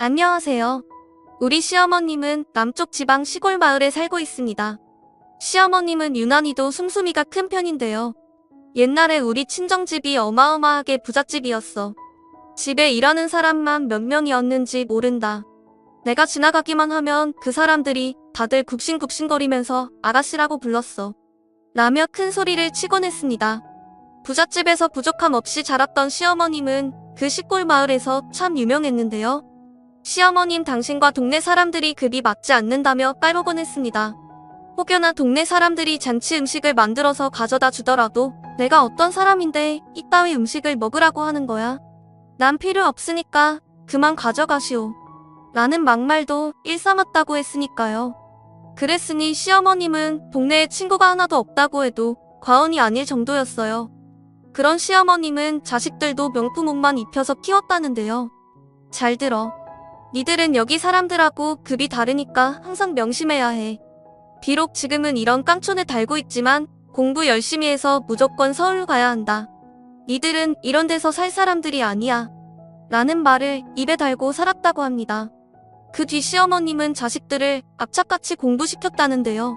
안녕하세요. 우리 시어머님은 남쪽 지방 시골 마을에 살고 있습니다. 시어머님은 유난히도 씀씀이가 큰 편인데요. 옛날에 우리 친정집이 어마어마하게 부잣집이었어. 집에 일하는 사람만 몇 명이었는지 모른다. 내가 지나가기만 하면 그 사람들이 다들 굽신굽신거리면서 아가씨라고 불렀어. 라며 큰 소리를 치곤 했습니다. 부잣집에서 부족함 없이 자랐던 시어머님은 그 시골 마을에서 참 유명했는데요. 시어머님 당신과 동네 사람들이 급이 맞지 않는다며 깔보곤 했습니다. 혹여나 동네 사람들이 잔치 음식을 만들어서 가져다 주더라도 내가 어떤 사람인데 이따위 음식을 먹으라고 하는 거야. 난 필요 없으니까 그만 가져가시오. 라는 막말도 일삼았다고 했으니까요. 그랬으니 시어머님은 동네에 친구가 하나도 없다고 해도 과언이 아닐 정도였어요. 그런 시어머님은 자식들도 명품 옷만 입혀서 키웠다는데요. 잘 들어. 니들은 여기 사람들하고 급이 다르니까 항상 명심해야 해. 비록 지금은 이런 깡촌에 달고 있지만 공부 열심히 해서 무조건 서울로 가야 한다. 니들은 이런 데서 살 사람들이 아니야. 라는 말을 입에 달고 살았다고 합니다. 그 뒤 시어머님은 자식들을 악착같이 공부시켰다는데요.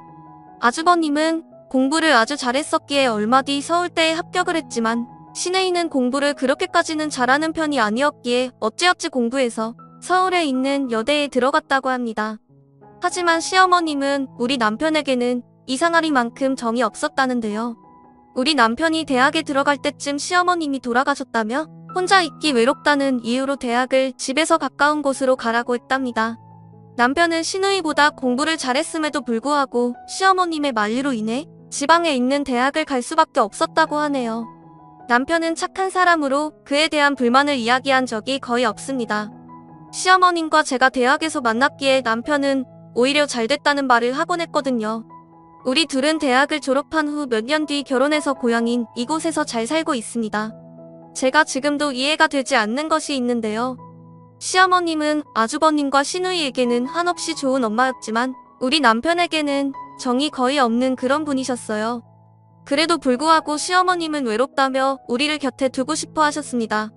아주버님은 공부를 아주 잘했었기에 얼마 뒤 서울대에 합격을 했지만 시내인은 공부를 그렇게까지는 잘하는 편이 아니었기에 어찌어찌 공부해서 서울에 있는 여대에 들어갔다고 합니다. 하지만 시어머님은 우리 남편에게는 이상하리만큼 정이 없었다는데요. 우리 남편이 대학에 들어갈 때쯤 시어머님이 돌아가셨다며 혼자 있기 외롭다는 이유로 대학을 집에서 가까운 곳으로 가라고 했답니다. 남편은 시누이보다 공부를 잘했음에도 불구하고 시어머님의 만류로 인해 지방에 있는 대학을 갈 수밖에 없었다고 하네요. 남편은 착한 사람으로 그에 대한 불만을 이야기한 적이 거의 없습니다. 시어머님과 제가 대학에서 만났기에 남편은 오히려 잘 됐다는 말을 하곤 했거든요. 우리 둘은 대학을 졸업한 후 몇 년 뒤 결혼해서 고향인 이곳에서 잘 살고 있습니다. 제가 지금도 이해가 되지 않는 것이 있는데요. 시어머님은 아주버님과 시누이에게는 한없이 좋은 엄마였지만 우리 남편에게는 정이 거의 없는 그런 분이셨어요. 그래도 불구하고 시어머님은 외롭다며 우리를 곁에 두고 싶어 하셨습니다.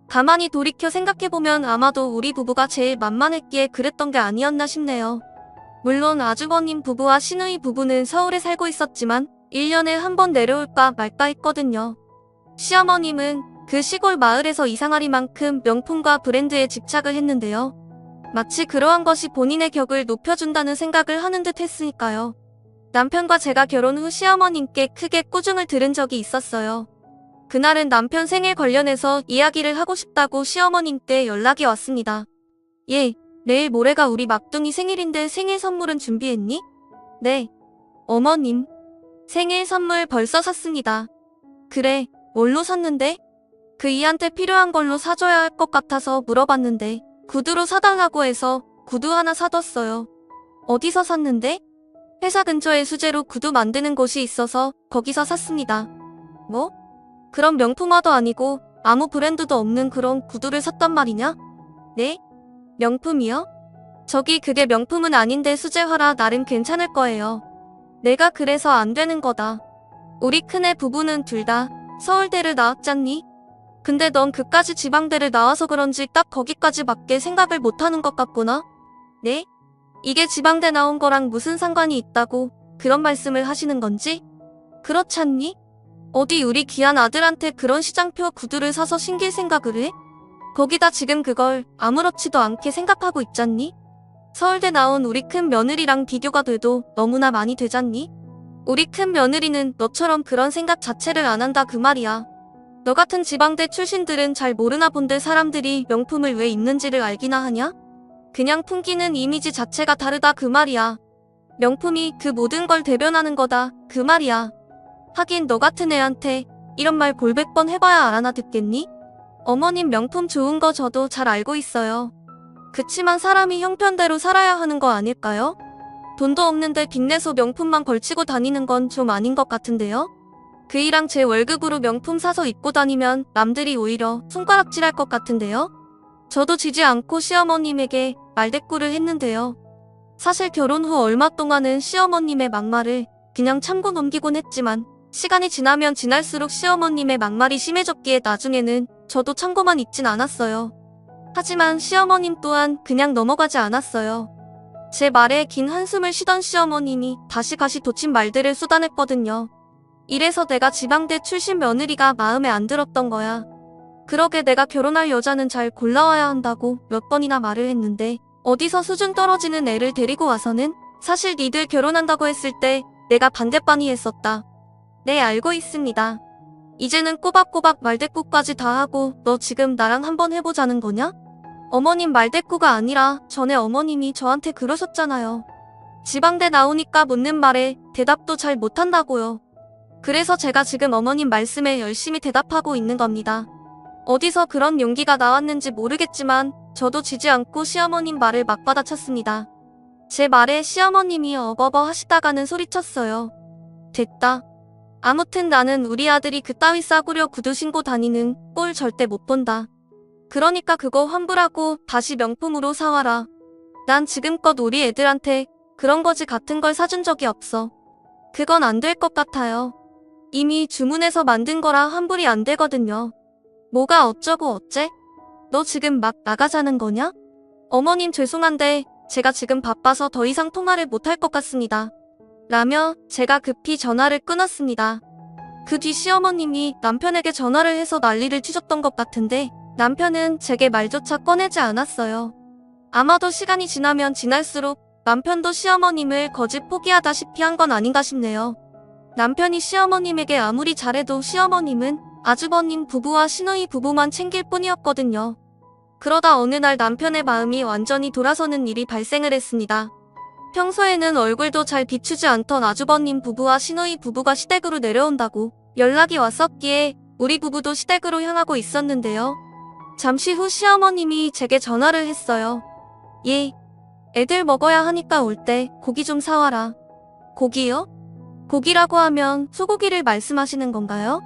가만히 돌이켜 생각해보면 아마도 우리 부부가 제일 만만했기에 그랬던 게 아니었나 싶네요. 물론 아주버님 부부와 시누이 부부는 서울에 살고 있었지만 1년에 한 번 내려올까 말까 했거든요. 시어머님은 그 시골 마을에서 이상하리만큼 명품과 브랜드에 집착을 했는데요. 마치 그러한 것이 본인의 격을 높여준다는 생각을 하는 듯 했으니까요. 남편과 제가 결혼 후 시어머님께 크게 꾸중을 들은 적이 있었어요. 그날은 남편 생일 관련해서 이야기를 하고 싶다고 시어머님께 연락이 왔습니다. 예, 내일 모레가 우리 막둥이 생일인데 생일 선물은 준비했니? 네. 어머님, 생일 선물 벌써 샀습니다. 그래, 뭘로 샀는데? 그 이한테 필요한 걸로 사줘야 할 것 같아서 물어봤는데 구두로 사달라고 해서 구두 하나 사뒀어요. 어디서 샀는데? 회사 근처에 수제로 구두 만드는 곳이 있어서 거기서 샀습니다. 뭐? 그럼 명품화도 아니고 아무 브랜드도 없는 그런 구두를 샀단 말이냐? 네? 명품이요? 저기 그게 명품은 아닌데 수제화라 나름 괜찮을 거예요. 내가 그래서 안 되는 거다. 우리 큰애 부부는 둘 다 서울대를 나왔잖니? 근데 넌 그까지 지방대를 나와서 그런지 딱 거기까지밖에 생각을 못하는 것 같구나? 네? 이게 지방대 나온 거랑 무슨 상관이 있다고 그런 말씀을 하시는 건지? 그렇잖니? 어디 우리 귀한 아들한테 그런 시장표 구두를 사서 신길 생각을 해? 거기다 지금 그걸 아무렇지도 않게 생각하고 있잖니? 서울대 나온 우리 큰 며느리랑 비교가 돼도 너무나 많이 되잖니? 우리 큰 며느리는 너처럼 그런 생각 자체를 안 한다 그 말이야. 너 같은 지방대 출신들은 잘 모르나 본데 사람들이 명품을 왜 입는지를 알기나 하냐? 그냥 풍기는 이미지 자체가 다르다 그 말이야. 명품이 그 모든 걸 대변하는 거다 그 말이야. 하긴 너 같은 애한테 이런 말 골백 번 해봐야 알아나 듣겠니? 어머님 명품 좋은 거 저도 잘 알고 있어요. 그치만 사람이 형편대로 살아야 하는 거 아닐까요? 돈도 없는데 빚내서 명품만 걸치고 다니는 건 좀 아닌 것 같은데요? 그이랑 제 월급으로 명품 사서 입고 다니면 남들이 오히려 손가락질할 것 같은데요? 저도 지지 않고 시어머님에게 말대꾸를 했는데요. 사실 결혼 후 얼마 동안은 시어머님의 막말을 그냥 참고 넘기곤 했지만 시간이 지나면 지날수록 시어머님의 막말이 심해졌기에 나중에는 저도 참고만 있진 않았어요. 하지만 시어머님 또한 그냥 넘어가지 않았어요. 제 말에 긴 한숨을 쉬던 시어머님이 다시 돋친 말들을 쏟아냈거든요. 이래서 내가 지방대 출신 며느리가 마음에 안 들었던 거야. 그러게 내가 결혼할 여자는 잘 골라와야 한다고 몇 번이나 말을 했는데 어디서 수준 떨어지는 애를 데리고 와서는 사실 니들 결혼한다고 했을 때 내가 반대반이 했었다. 네, 알고 있습니다. 이제는 꼬박꼬박 말대꾸까지 다 하고 너 지금 나랑 한번 해보자는 거냐? 어머님 말대꾸가 아니라 전에 어머님이 저한테 그러셨잖아요. 지방대 나오니까 묻는 말에 대답도 잘 못한다고요. 그래서 제가 지금 어머님 말씀에 열심히 대답하고 있는 겁니다. 어디서 그런 용기가 나왔는지 모르겠지만 저도 지지 않고 시어머님 말을 막 받아쳤습니다. 제 말에 시어머님이 어버버 하시다가는 소리쳤어요. 됐다. 아무튼 나는 우리 아들이 그따위 싸구려 구두 신고 다니는 꼴 절대 못 본다. 그러니까 그거 환불하고 다시 명품으로 사와라. 난 지금껏 우리 애들한테 그런 거지 같은 걸 사준 적이 없어. 그건 안 될 것 같아요. 이미 주문해서 만든 거라 환불이 안 되거든요. 뭐가 어쩌고 어째? 너 지금 막 나가자는 거냐? 어머님 죄송한데 제가 지금 바빠서 더 이상 통화를 못할 것 같습니다. 라며 제가 급히 전화를 끊었습니다. 그 뒤 시어머님이 남편에게 전화를 해서 난리를 치셨던 것 같은데 남편은 제게 말조차 꺼내지 않았어요. 아마도 시간이 지나면 지날수록 남편도 시어머님을 거짓 포기하다시피 한 건 아닌가 싶네요. 남편이 시어머님에게 아무리 잘해도 시어머님은 아주버님 부부와 시누이 부부만 챙길 뿐이었거든요. 그러다 어느 날 남편의 마음이 완전히 돌아서는 일이 발생을 했습니다. 평소에는 얼굴도 잘 비추지 않던 아주버님 부부와 시누이 부부가 시댁으로 내려온다고 연락이 왔었기에 우리 부부도 시댁으로 향하고 있었는데요. 잠시 후 시어머님이 제게 전화를 했어요. 예, 애들 먹어야 하니까 올 때 고기 좀 사와라. 고기요? 고기라고 하면 소고기를 말씀하시는 건가요?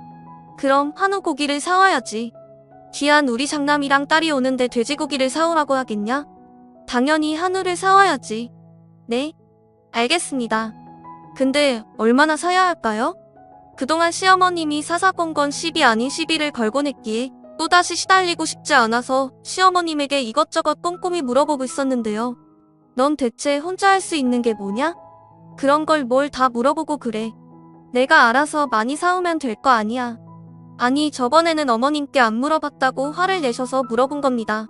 그럼 한우 고기를 사와야지. 귀한 우리 장남이랑 딸이 오는데 돼지고기를 사오라고 하겠냐? 당연히 한우를 사와야지. 네, 알겠습니다. 근데 얼마나 사야 할까요? 그동안 시어머님이 사사건건 시비 아닌 시비를 걸곤 했기에 또다시 시달리고 싶지 않아서 시어머님에게 이것저것 꼼꼼히 물어보고 있었는데요. 넌 대체 혼자 할 수 있는 게 뭐냐? 그런 걸 뭘 다 물어보고 그래. 내가 알아서 많이 사오면 될 거 아니야. 아니, 저번에는 어머님께 안 물어봤다고 화를 내셔서 물어본 겁니다.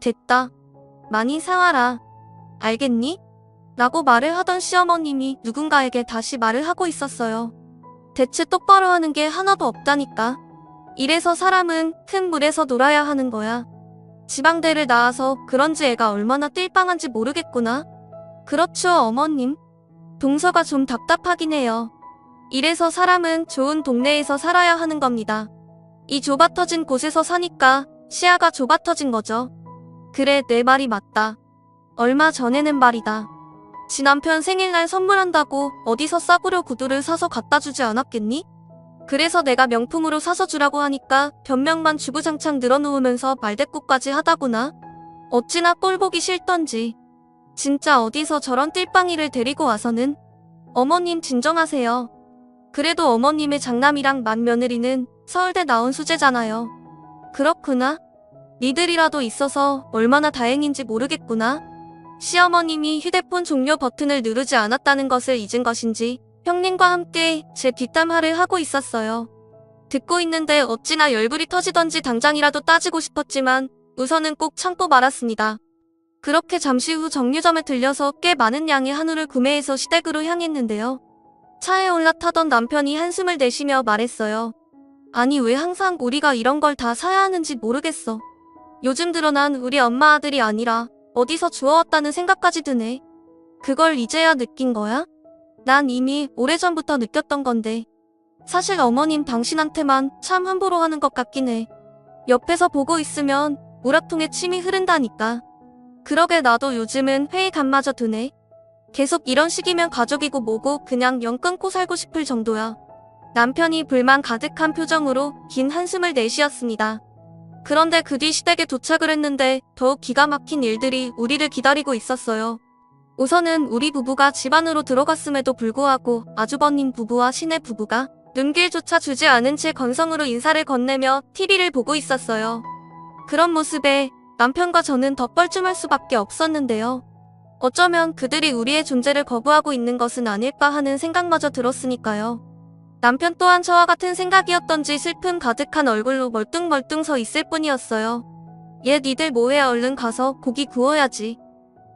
됐다. 많이 사와라. 알겠니? 라고 말을 하던 시어머님이 누군가에게 다시 말을 하고 있었어요. 대체 똑바로 하는 게 하나도 없다니까. 이래서 사람은 큰 물에서 놀아야 하는 거야. 지방대를 나와서 그런지 애가 얼마나 띨빵한지 모르겠구나. 그렇죠, 어머님. 동서가 좀 답답하긴 해요. 이래서 사람은 좋은 동네에서 살아야 하는 겁니다. 이 좁아터진 곳에서 사니까 시야가 좁아터진 거죠. 그래, 내 말이 맞다. 얼마 전에는 말이다. 지 남편 생일날 선물한다고 어디서 싸구려 구두를 사서 갖다 주지 않았겠니? 그래서 내가 명품으로 사서 주라고 하니까 변명만 주구장창 늘어놓으면서 말대꾸까지 하다구나. 어찌나 꼴 보기 싫던지. 진짜 어디서 저런 띨빵이를 데리고 와서는. 어머님 진정하세요. 그래도 어머님의 장남이랑 맏며느리는 서울대 나온 수재잖아요. 그렇구나. 니들이라도 있어서 얼마나 다행인지 모르겠구나. 시어머님이 휴대폰 종료 버튼을 누르지 않았다는 것을 잊은 것인지 형님과 함께 제 뒷담화를 하고 있었어요. 듣고 있는데 어찌나 열불이 터지던지 당장이라도 따지고 싶었지만 우선은 꼭 참고 말았습니다. 그렇게 잠시 후 정류점에 들려서 꽤 많은 양의 한우를 구매해서 시댁으로 향했는데요. 차에 올라타던 남편이 한숨을 내쉬며 말했어요. 아니, 왜 항상 우리가 이런 걸 다 사야 하는지 모르겠어. 요즘 들어 난 우리 엄마 아들이 아니라 어디서 주워왔다는 생각까지 드네. 그걸 이제야 느낀 거야? 난 이미 오래전부터 느꼈던 건데. 사실 어머님 당신한테만 참 함부로 하는 것 같긴 해. 옆에서 보고 있으면 우라통에 침이 흐른다니까. 그러게 나도 요즘은 회의감마저 드네. 계속 이런 식이면 가족이고 뭐고 그냥 영 끊고 살고 싶을 정도야. 남편이 불만 가득한 표정으로 긴 한숨을 내쉬었습니다. 그런데 그 뒤 시댁에 도착을 했는데 더욱 기가 막힌 일들이 우리를 기다리고 있었어요. 우선은 우리 부부가 집 안으로 들어갔음에도 불구하고 아주버님 부부와 시내 부부가 눈길조차 주지 않은 채 건성으로 인사를 건네며 TV를 보고 있었어요. 그런 모습에 남편과 저는 더 뻘쭘할 수밖에 없었는데요. 어쩌면 그들이 우리의 존재를 거부하고 있는 것은 아닐까 하는 생각마저 들었으니까요. 남편 또한 저와 같은 생각이었던지 슬픔 가득한 얼굴로 멀뚱멀뚱 서 있을 뿐이었어요. 얘 니들 뭐해, 얼른 가서 고기 구워야지.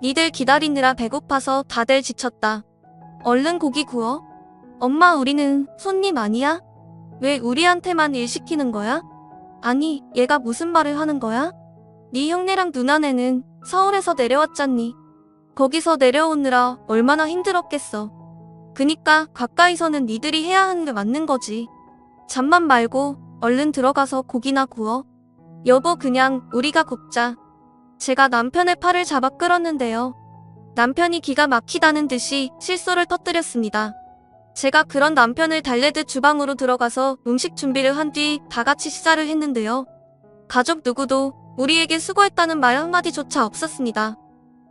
니들 기다리느라 배고파서 다들 지쳤다. 얼른 고기 구워. 엄마, 우리는 손님 아니야? 왜 우리한테만 일 시키는 거야? 아니, 얘가 무슨 말을 하는 거야? 네 형네랑 누나네는 서울에서 내려왔잖니. 거기서 내려오느라 얼마나 힘들었겠어. 그니까 가까이서는 니들이 해야 하는 게 맞는 거지. 잠만 말고 얼른 들어가서 고기나 구워. 여보, 그냥 우리가 굽자. 제가 남편의 팔을 잡아 끌었는데요. 남편이 기가 막히다는 듯이 실소를 터뜨렸습니다. 제가 그런 남편을 달래듯 주방으로 들어가서 음식 준비를 한 뒤 다 같이 식사를 했는데요. 가족 누구도 우리에게 수고했다는 말 한마디조차 없었습니다.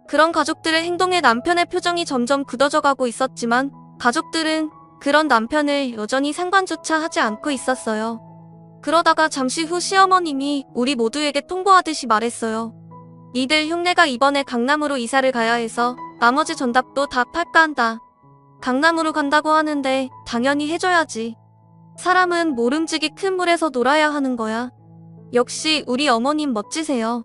그런 가족들의 행동에 남편의 표정이 점점 굳어져 가고 있었지만 가족들은 그런 남편을 여전히 상관조차 하지 않고 있었어요. 그러다가 잠시 후 시어머님이 우리 모두에게 통보하듯이 말했어요. 니들 흉내가 이번에 강남으로 이사를 가야 해서 나머지 전답도 다 팔까 한다. 강남으로 간다고 하는데 당연히 해줘야지. 사람은 모름지기 큰 물에서 놀아야 하는 거야. 역시 우리 어머님 멋지세요.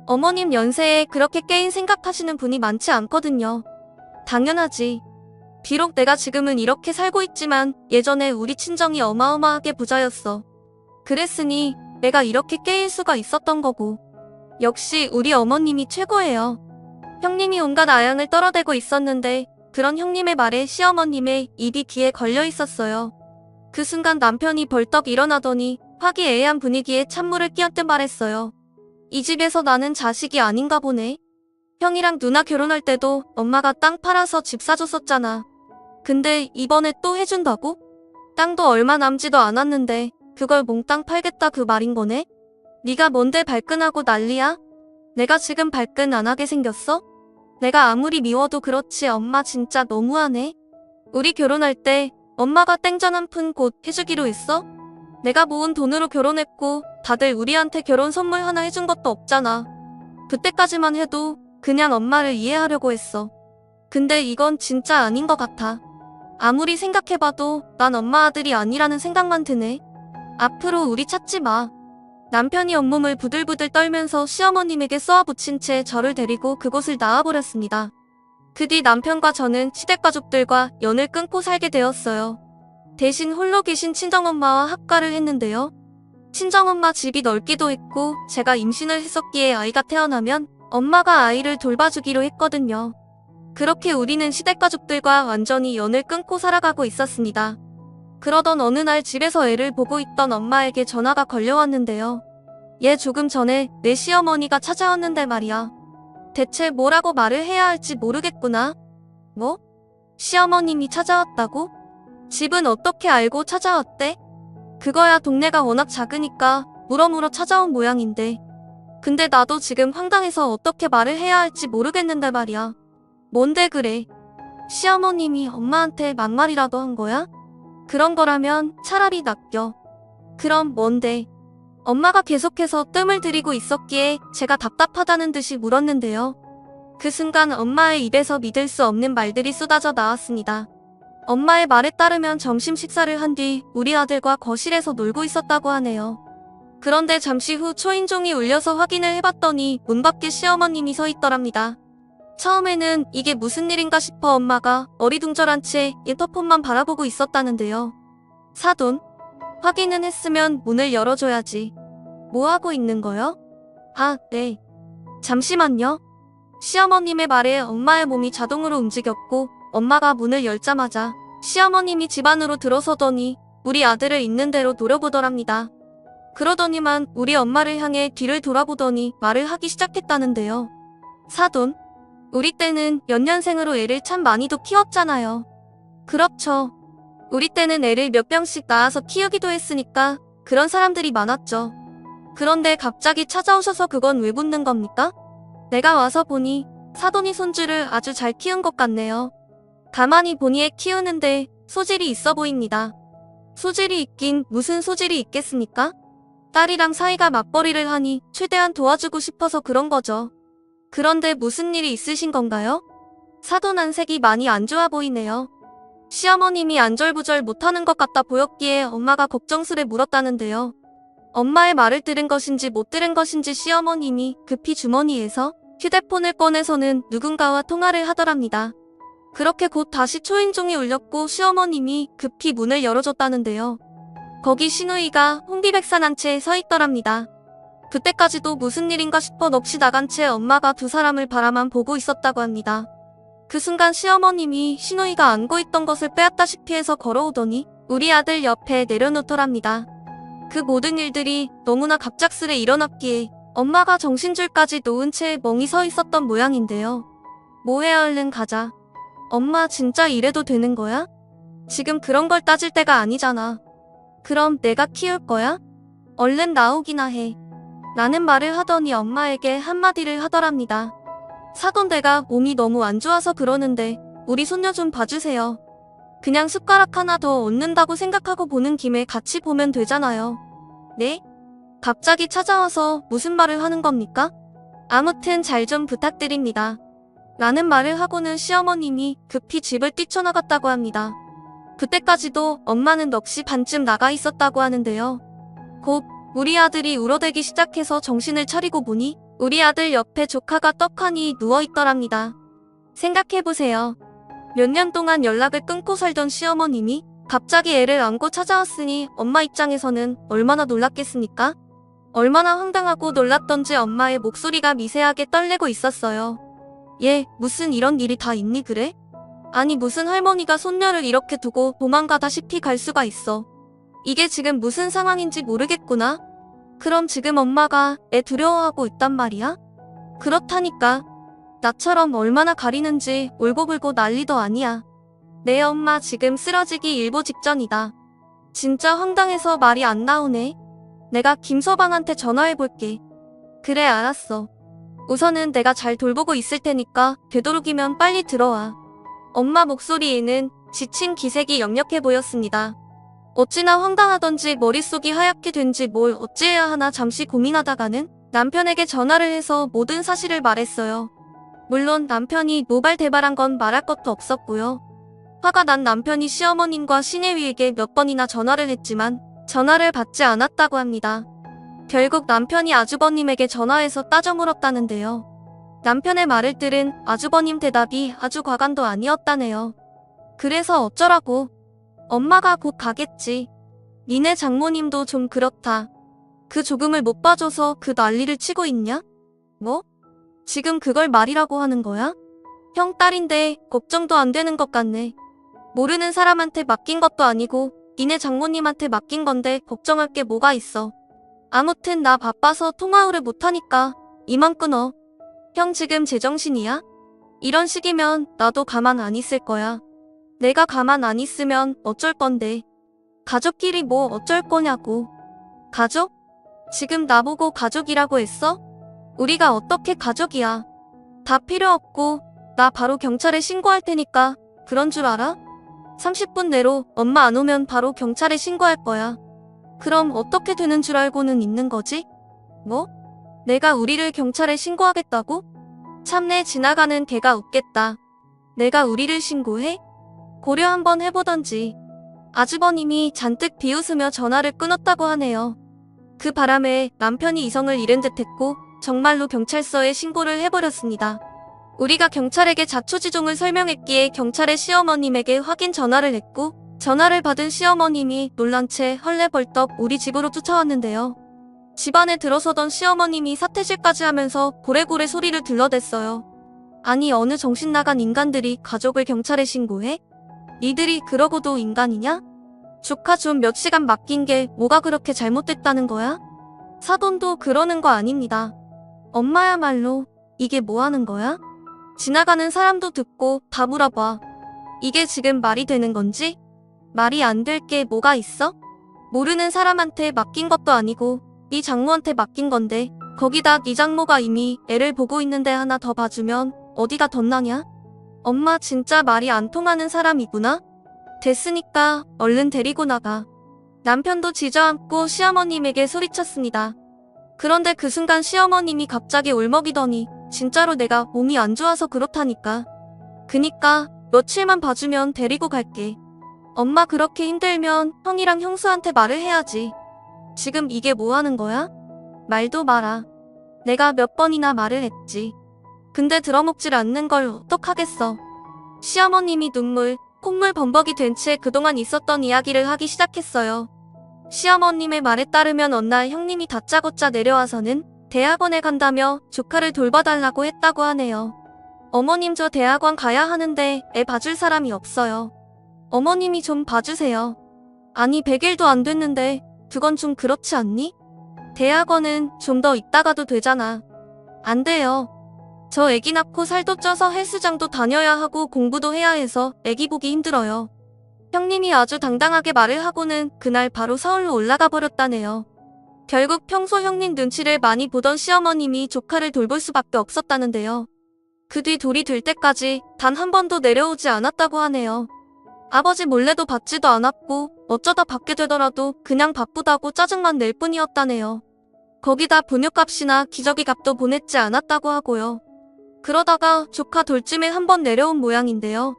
어머님 연세에 그렇게 깨인 생각하시는 분이 많지 않거든요. 당연하지. 비록 내가 지금은 이렇게 살고 있지만 예전에 우리 친정이 어마어마하게 부자였어. 그랬으니 내가 이렇게 깨일 수가 있었던 거고. 역시 우리 어머님이 최고예요. 형님이 온갖 아양을 떨어대고 있었는데 그런 형님의 말에 시어머님의 입이 귀에 걸려 있었어요. 그 순간 남편이 벌떡 일어나더니 화기애애한 분위기에 찬물을 끼얹듯 말했어요. 이 집에서 나는 자식이 아닌가 보네. 형이랑 누나 결혼할 때도 엄마가 땅 팔아서 집 사줬었잖아. 근데 이번에 또 해준다고? 땅도 얼마 남지도 않았는데 그걸 몽땅 팔겠다 그 말인 거네? 네가 뭔데 발끈하고 난리야? 내가 지금 발끈 안 하게 생겼어? 내가 아무리 미워도 그렇지 엄마 진짜 너무하네. 우리 결혼할 때 엄마가 땡전 한 푼 곧 해주기로 했어? 내가 모은 돈으로 결혼했고 다들 우리한테 결혼 선물 하나 해준 것도 없잖아. 그때까지만 해도 그냥 엄마를 이해하려고 했어. 근데 이건 진짜 아닌 것 같아. 아무리 생각해봐도 난 엄마 아들이 아니라는 생각만 드네. 앞으로 우리 찾지 마. 남편이 온몸을 부들부들 떨면서 시어머님에게 쏘아붙인 채 저를 데리고 그곳을 나와버렸습니다. 그 뒤 남편과 저는 시댁가족들과 연을 끊고 살게 되었어요. 대신 홀로 계신 친정엄마와 합가를 했는데요. 친정엄마 집이 넓기도 했고 제가 임신을 했었기에 아이가 태어나면 엄마가 아이를 돌봐주기로 했거든요. 그렇게 우리는 시댁가족들과 완전히 연을 끊고 살아가고 있었습니다. 그러던 어느 날 집에서 애를 보고 있던 엄마에게 전화가 걸려왔는데요. 얘 조금 전에 내 시어머니가 찾아왔는데 말이야. 대체 뭐라고 말을 해야 할지 모르겠구나. 뭐? 시어머님이 찾아왔다고? 집은 어떻게 알고 찾아왔대? 그거야 동네가 워낙 작으니까 물어물어 찾아온 모양인데. 근데 나도 지금 황당해서 어떻게 말을 해야 할지 모르겠는데 말이야. 뭔데 그래? 시어머님이 엄마한테 막말이라도 한 거야? 그런 거라면 차라리 낚여. 그럼 뭔데? 엄마가 계속해서 뜸을 들이고 있었기에 제가 답답하다는 듯이 물었는데요. 그 순간 엄마의 입에서 믿을 수 없는 말들이 쏟아져 나왔습니다. 엄마의 말에 따르면 점심 식사를 한 뒤 우리 아들과 거실에서 놀고 있었다고 하네요. 그런데 잠시 후 초인종이 울려서 확인을 해봤더니 문 밖에 시어머님이 서 있더랍니다. 처음에는 이게 무슨 일인가 싶어 엄마가 어리둥절한 채 인터폰만 바라보고 있었다는데요. 사돈? 확인은 했으면 문을 열어줘야지. 뭐 하고 있는 거요? 아, 네. 잠시만요. 시어머님의 말에 엄마의 몸이 자동으로 움직였고 엄마가 문을 열자마자 시어머님이 집 안으로 들어서더니 우리 아들을 있는 대로 노려보더랍니다. 그러더니만 우리 엄마를 향해 뒤를 돌아보더니 말을 하기 시작했다는데요. 사돈, 우리 때는 연년생으로 애를 참 많이도 키웠잖아요. 그렇죠. 우리 때는 애를 몇 병씩 낳아서 키우기도 했으니까 그런 사람들이 많았죠. 그런데 갑자기 찾아오셔서 그건 왜 묻는 겁니까? 내가 와서 보니 사돈이 손주를 아주 잘 키운 것 같네요. 가만히 보니 애 키우는데 소질이 있어 보입니다. 소질이 있긴 무슨 소질이 있겠습니까? 딸이랑 사이가 맞벌이를 하니 최대한 도와주고 싶어서 그런 거죠. 그런데 무슨 일이 있으신 건가요? 사돈 안색이 많이 안 좋아 보이네요. 시어머님이 안절부절 못하는 것 같다 보였기에 엄마가 걱정스레 물었다는데요. 엄마의 말을 들은 것인지 못 들은 것인지 시어머님이 급히 주머니에서 휴대폰을 꺼내서는 누군가와 통화를 하더랍니다. 그렇게 곧 다시 초인종이 울렸고 시어머님이 급히 문을 열어줬다는데요. 거기 시누이가 홍비백산한 채 서 있더랍니다. 그때까지도 무슨 일인가 싶어 넋이 나간 채 엄마가 두 사람을 바라만 보고 있었다고 합니다. 그 순간 시어머님이 시누이가 안고 있던 것을 빼앗다시피 해서 걸어오더니 우리 아들 옆에 내려놓더랍니다. 그 모든 일들이 너무나 갑작스레 일어났기에 엄마가 정신줄까지 놓은 채 멍이 서 있었던 모양인데요. 뭐해 얼른 가자. 엄마 진짜 이래도 되는 거야? 지금 그런 걸 따질 때가 아니잖아. 그럼 내가 키울 거야? 얼른 나오기나 해. 라는 말을 하더니 엄마에게 한마디를 하더랍니다. 사돈대가 몸이 너무 안 좋아서 그러는데 우리 손녀 좀 봐주세요. 그냥 숟가락 하나 더 얻는다고 생각하고 보는 김에 같이 보면 되잖아요. 네? 갑자기 찾아와서 무슨 말을 하는 겁니까? 아무튼 잘 좀 부탁드립니다. 라는 말을 하고는 시어머님이 급히 집을 뛰쳐나갔다고 합니다. 그때까지도 엄마는 넋이 반쯤 나가 있었다고 하는데요. 곧 우리 아들이 울어대기 시작해서 정신을 차리고 보니 우리 아들 옆에 조카가 떡하니 누워있더랍니다. 생각해보세요. 몇 년 동안 연락을 끊고 살던 시어머님이 갑자기 애를 안고 찾아왔으니 엄마 입장에서는 얼마나 놀랐겠습니까? 얼마나 황당하고 놀랐던지 엄마의 목소리가 미세하게 떨리고 있었어요. 얘, 무슨 이런 일이 다 있니 그래? 아니 무슨 할머니가 손녀를 이렇게 두고 도망가다시피 갈 수가 있어. 이게 지금 무슨 상황인지 모르겠구나. 그럼 지금 엄마가 애 두려워하고 있단 말이야? 그렇다니까. 나처럼 얼마나 가리는지 울고불고 난리도 아니야. 내 엄마 지금 쓰러지기 일보 직전이다. 진짜 황당해서 말이 안 나오네. 내가 김서방한테 전화해볼게. 그래 알았어. 우선은 내가 잘 돌보고 있을 테니까 되도록이면 빨리 들어와. 엄마 목소리에는 지친 기색이 역력해 보였습니다. 어찌나 황당하던지 머릿속이 하얗게 된지 뭘 어찌해야 하나 잠시 고민하다가는 남편에게 전화를 해서 모든 사실을 말했어요. 물론 남편이 노발대발한 건 말할 것도 없었고요. 화가 난 남편이 시어머님과 시내위에게 몇 번이나 전화를 했지만 전화를 받지 않았다고 합니다. 결국 남편이 아주버님에게 전화해서 따져 물었다는데요. 남편의 말을 들은 아주버님 대답이 아주 과간도 아니었다네요. 그래서 어쩌라고? 엄마가 곧 가겠지. 니네 장모님도 좀 그렇다. 그 조금을 못 봐줘서 그 난리를 치고 있냐? 뭐? 지금 그걸 말이라고 하는 거야? 형 딸인데 걱정도 안 되는 것 같네. 모르는 사람한테 맡긴 것도 아니고 니네 장모님한테 맡긴 건데 걱정할 게 뭐가 있어. 아무튼 나 바빠서 통화를 못하니까 이만 끊어. 형 지금 제정신이야? 이런 식이면 나도 가만 안 있을 거야. 내가 가만 안 있으면 어쩔 건데. 가족끼리 뭐 어쩔 거냐고. 가족? 지금 나보고 가족이라고 했어? 우리가 어떻게 가족이야. 다 필요 없고 나 바로 경찰에 신고할 테니까 그런 줄 알아? 30분 내로 엄마 안 오면 바로 경찰에 신고할 거야. 그럼 어떻게 되는 줄 알고는 있는 거지? 뭐? 내가 우리를 경찰에 신고하겠다고? 참내 지나가는 개가 웃겠다. 내가 우리를 신고해? 고려 한번 해보던지. 아주버님이 잔뜩 비웃으며 전화를 끊었다고 하네요. 그 바람에 남편이 이성을 잃은 듯했고 정말로 경찰서에 신고를 해버렸습니다. 우리가 경찰에게 자초지종을 설명했기에 경찰의 시어머님에게 확인 전화를 했고 전화를 받은 시어머님이 놀란 채 헐레벌떡 우리 집으로 쫓아왔는데요. 집 안에 들어서던 시어머님이 사태질까지 하면서 고래고래 소리를 들러댔어요. 아니 어느 정신나간 인간들이 가족을 경찰에 신고해? 니들이 그러고도 인간이냐? 조카 좀 몇 시간 맡긴 게 뭐가 그렇게 잘못됐다는 거야? 사돈도 그러는 거 아닙니다. 엄마야말로 이게 뭐 하는 거야? 지나가는 사람도 듣고 다 물어봐. 이게 지금 말이 되는 건지? 말이 안 될 게 뭐가 있어? 모르는 사람한테 맡긴 것도 아니고 네 장모한테 맡긴 건데 거기다 네 장모가 이미 애를 보고 있는데 하나 더 봐주면 어디가 덧나냐? 엄마 진짜 말이 안 통하는 사람이구나? 됐으니까 얼른 데리고 나가. 남편도 지저앉고 시어머님에게 소리쳤습니다. 그런데 그 순간 시어머님이 갑자기 울먹이더니 진짜로 내가 몸이 안 좋아서 그렇다니까. 그니까 며칠만 봐주면 데리고 갈게. 엄마 그렇게 힘들면 형이랑 형수한테 말을 해야지. 지금 이게 뭐 하는 거야? 말도 마라. 내가 몇 번이나 말을 했지. 근데 들어먹질 않는 걸 어떡하겠어. 시어머님이 눈물, 콧물 범벅이 된 채 그동안 있었던 이야기를 하기 시작했어요. 시어머님의 말에 따르면 어느 날 형님이 다짜고짜 내려와서는 대학원에 간다며 조카를 돌봐달라고 했다고 하네요. 어머님 저 대학원 가야 하는데 애 봐줄 사람이 없어요. 어머님이 좀 봐주세요. 아니 100일도 안 됐는데 그건 좀 그렇지 않니? 대학원은 좀 더 있다가도 되잖아. 안 돼요. 저 애기 낳고 살도 쪄서 헬스장도 다녀야 하고 공부도 해야 해서 애기 보기 힘들어요. 형님이 아주 당당하게 말을 하고는 그날 바로 서울로 올라가 버렸다네요. 결국 평소 형님 눈치를 많이 보던 시어머님이 조카를 돌볼 수밖에 없었다는데요. 그 뒤 돌이 될 때까지 단 한 번도 내려오지 않았다고 하네요. 아버지 몰래도 받지도 않았고 어쩌다 받게 되더라도 그냥 바쁘다고 짜증만 낼 뿐이었다네요. 거기다 분유값이나 기저귀 값도 보냈지 않았다고 하고요. 그러다가 조카 돌쯤에 한 번 내려온 모양인데요.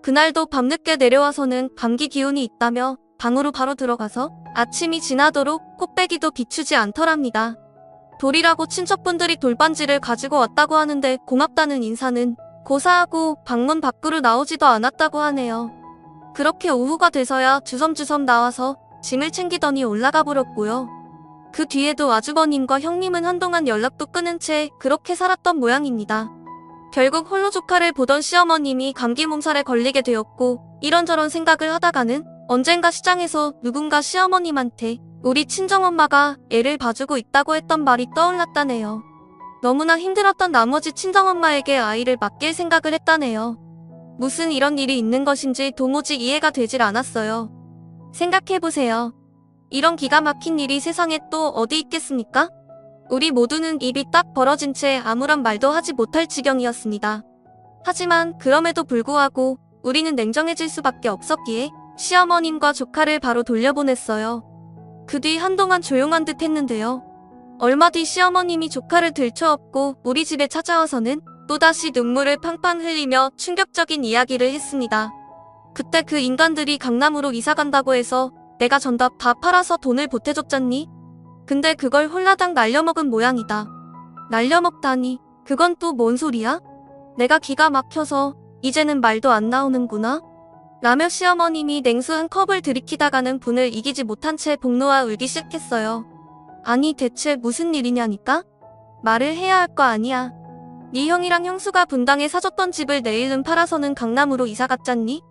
그날도 밤늦게 내려와서는 감기 기운이 있다며 방으로 바로 들어가서 아침이 지나도록 코빼기도 비추지 않더랍니다. 돌이라고 친척분들이 돌반지를 가지고 왔다고 하는데 고맙다는 인사는 고사하고 방문 밖으로 나오지도 않았다고 하네요. 그렇게 오후가 돼서야 주섬주섬 나와서 짐을 챙기더니 올라가 버렸고요. 그 뒤에도 아주버님과 형님은 한동안 연락도 끊은 채 그렇게 살았던 모양입니다. 결국 홀로 조카를 보던 시어머님이 감기 몸살에 걸리게 되었고 이런저런 생각을 하다가는 언젠가 시장에서 누군가 시어머님한테 우리 친정엄마가 애를 봐주고 있다고 했던 말이 떠올랐다네요. 너무나 힘들었던 나머지 친정엄마에게 아이를 맡길 생각을 했다네요. 무슨 이런 일이 있는 것인지 도무지 이해가 되질 않았어요. 생각해보세요. 이런 기가 막힌 일이 세상에 또 어디 있겠습니까? 우리 모두는 입이 딱 벌어진 채 아무런 말도 하지 못할 지경이었습니다. 하지만 그럼에도 불구하고 우리는 냉정해질 수밖에 없었기에 시어머님과 조카를 바로 돌려보냈어요. 그 뒤 한동안 조용한 듯 했는데요. 얼마 뒤 시어머님이 조카를 들쳐업고 우리 집에 찾아와서는 또다시 눈물을 팡팡 흘리며 충격적인 이야기를 했습니다. 그때 그 인간들이 강남으로 이사간다고 해서 내가 전답 다 팔아서 돈을 보태줬잖니? 근데 그걸 홀라당 날려먹은 모양이다. 날려먹다니 그건 또 뭔 소리야? 내가 기가 막혀서 이제는 말도 안 나오는구나. 라며 시어머님이 냉수 한 컵을 들이키다가는 분을 이기지 못한 채 복놓아 울기 시작했어요. 아니 대체 무슨 일이냐니까? 말을 해야 할 거 아니야. 네 형이랑 형수가 분당에 사줬던 집을 내일은 팔아서는 강남으로 이사갔잖니?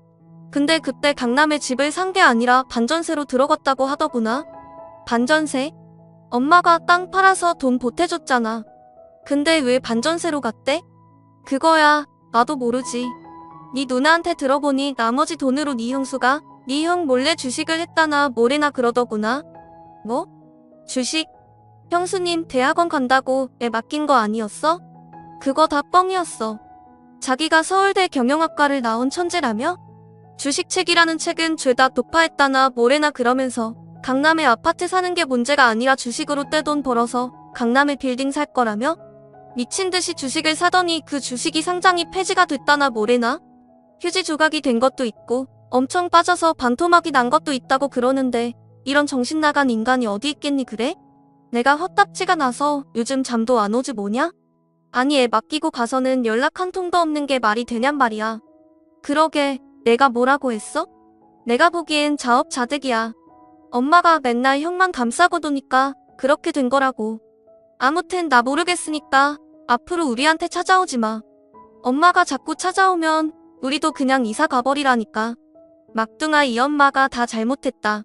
근데 그때 강남에 집을 산 게 아니라 반전세로 들어갔다고 하더구나. 반전세? 엄마가 땅 팔아서 돈 보태줬잖아. 근데 왜 반전세로 갔대? 그거야 나도 모르지. 네 누나한테 들어보니 나머지 돈으로 네 형수가 네 형 몰래 주식을 했다나 뭐래나 그러더구나. 뭐? 주식? 형수님 대학원 간다고 애 맡긴 거 아니었어? 그거 다 뻥이었어. 자기가 서울대 경영학과를 나온 천재라며? 주식책이라는 책은 죄다 독파했다나 뭐래나 그러면서 강남에 아파트 사는 게 문제가 아니라 주식으로 떼돈 벌어서 강남에 빌딩 살 거라며? 미친듯이 주식을 사더니 그 주식이 상장이 폐지가 됐다나 뭐래나? 휴지 조각이 된 것도 있고 엄청 빠져서 반토막이 난 것도 있다고 그러는데 이런 정신 나간 인간이 어디 있겠니 그래? 내가 헛딱지가 나서 요즘 잠도 안 오지 뭐냐? 아니 애 맡기고 가서는 연락 한 통도 없는 게 말이 되냔 말이야. 그러게 내가 뭐라고 했어? 내가 보기엔 자업자득이야. 엄마가 맨날 형만 감싸고 도니까 그렇게 된 거라고. 아무튼 나 모르겠으니까 앞으로 우리한테 찾아오지 마. 엄마가 자꾸 찾아오면 우리도 그냥 이사 가버리라니까. 막둥아 이 엄마가 다 잘못했다.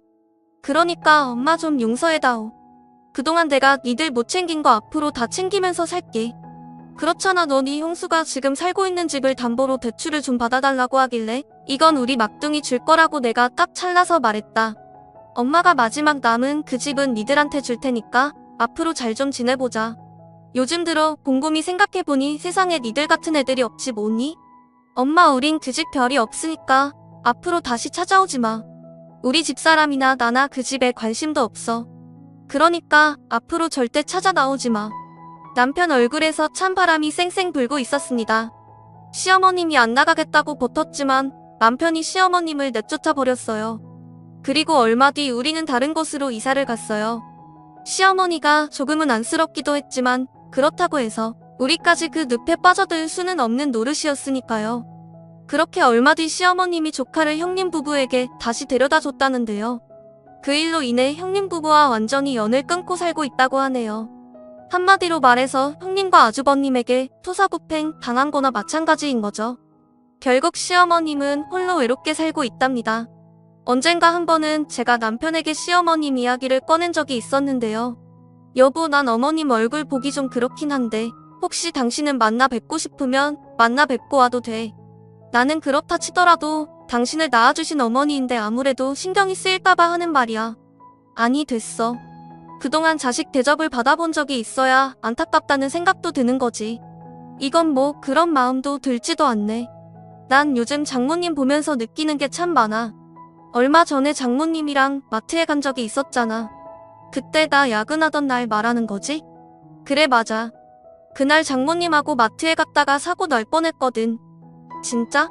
그러니까 엄마 좀 용서해다오. 그동안 내가 니들 못 챙긴 거 앞으로 다 챙기면서 살게. 그렇잖아 너 네 형수가 지금 살고 있는 집을 담보로 대출을 좀 받아달라고 하길래 이건 우리 막둥이 줄 거라고 내가 딱 찰나서 말했다. 엄마가 마지막 남은 그 집은 니들한테 줄 테니까 앞으로 잘 좀 지내보자. 요즘 들어 곰곰이 생각해보니 세상에 니들 같은 애들이 없지 뭐니? 엄마 우린 그 집 별이 없으니까 앞으로 다시 찾아오지 마. 우리 집사람이나 나나 그 집에 관심도 없어. 그러니까 앞으로 절대 찾아 나오지 마. 남편 얼굴에서 찬바람이 쌩쌩 불고 있었습니다. 시어머님이 안 나가겠다고 버텼지만 남편이 시어머님을 내쫓아 버렸어요. 그리고 얼마 뒤 우리는 다른 곳으로 이사를 갔어요. 시어머니가 조금은 안쓰럽기도 했지만 그렇다고 해서 우리까지 그 늪에 빠져들 수는 없는 노릇이었으니까요. 그렇게 얼마 뒤 시어머님이 조카를 형님 부부에게 다시 데려다 줬다는데요. 그 일로 인해 형님 부부와 완전히 연을 끊고 살고 있다고 하네요. 한마디로 말해서 형님과 아주버님에게 토사구팽 당한 거나 마찬가지인 거죠. 결국 시어머님은 홀로 외롭게 살고 있답니다. 언젠가 한 번은 제가 남편에게 시어머님 이야기를 꺼낸 적이 있었는데요. 여보, 난 어머님 얼굴 보기 좀 그렇긴 한데 혹시 당신은 만나 뵙고 싶으면 만나 뵙고 와도 돼. 나는 그렇다 치더라도 당신을 낳아주신 어머니인데 아무래도 신경이 쓰일까봐 하는 말이야. 아니, 됐어. 그동안 자식 대접을 받아본 적이 있어야 안타깝다는 생각도 드는 거지. 이건 뭐 그런 마음도 들지도 않네. 난 요즘 장모님 보면서 느끼는 게 참 많아. 얼마 전에 장모님이랑 마트에 간 적이 있었잖아. 그때 나 야근하던 날 말하는 거지? 그래, 맞아. 그날 장모님하고 마트에 갔다가 사고 날 뻔했거든. 진짜?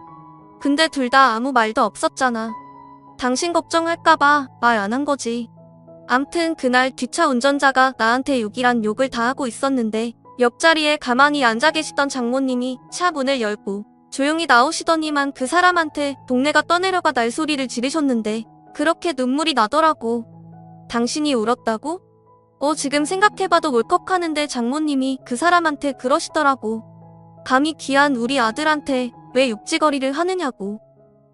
근데 둘 다 아무 말도 없었잖아. 당신 걱정할까봐 말 안 한 거지. 암튼 그날 뒷차 운전자가 나한테 욕이란 욕을 다 하고 있었는데 옆자리에 가만히 앉아 계시던 장모님이 차 문을 열고 조용히 나오시더니만 그 사람한테 동네가 떠내려가 날 소리를 지르셨는데 그렇게 눈물이 나더라고. 당신이 울었다고? 지금 생각해봐도 울컥하는데 장모님이 그 사람한테 그러시더라고. 감히 귀한 우리 아들한테 왜 욕지거리를 하느냐고.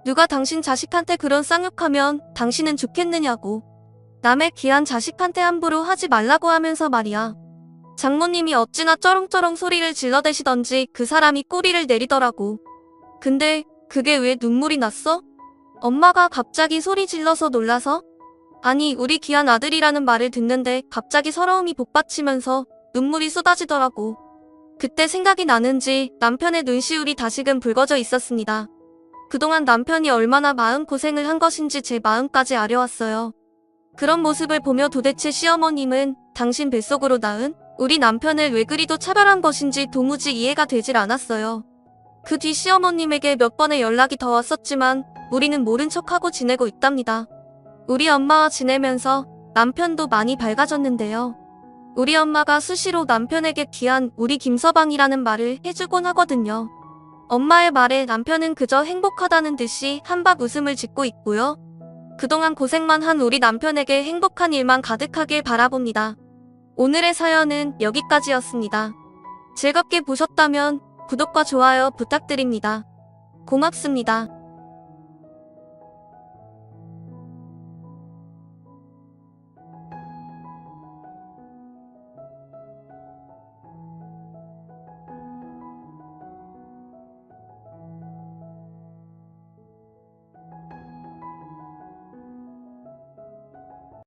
누가 당신 자식한테 그런 쌍욕하면 당신은 좋겠느냐고. 남의 귀한 자식한테 함부로 하지 말라고 하면서 말이야. 장모님이 어찌나 쩌렁쩌렁 소리를 질러대시던지 그 사람이 꼬리를 내리더라고. 근데 그게 왜 눈물이 났어? 엄마가 갑자기 소리 질러서 놀라서? 아니, 우리 귀한 아들이라는 말을 듣는데 갑자기 서러움이 복받치면서 눈물이 쏟아지더라고. 그때 생각이 나는지 남편의 눈시울이 다시금 붉어져 있었습니다. 그동안 남편이 얼마나 마음고생을 한 것인지 제 마음까지 아려왔어요. 그런 모습을 보며 도대체 시어머님은 당신 뱃속으로 낳은 우리 남편을 왜 그리도 차별한 것인지 도무지 이해가 되질 않았어요. 그 뒤 시어머님에게 몇 번의 연락이 더 왔었지만 우리는 모른 척하고 지내고 있답니다. 우리 엄마와 지내면서 남편도 많이 밝아졌는데요. 우리 엄마가 수시로 남편에게 귀한 우리 김서방이라는 말을 해주곤 하거든요. 엄마의 말에 남편은 그저 행복하다는 듯이 한박 웃음을 짓고 있고요. 그동안 고생만 한 우리 남편에게 행복한 일만 가득하길 바라봅니다. 오늘의 사연은 여기까지였습니다. 즐겁게 보셨다면 구독과 좋아요 부탁드립니다. 고맙습니다.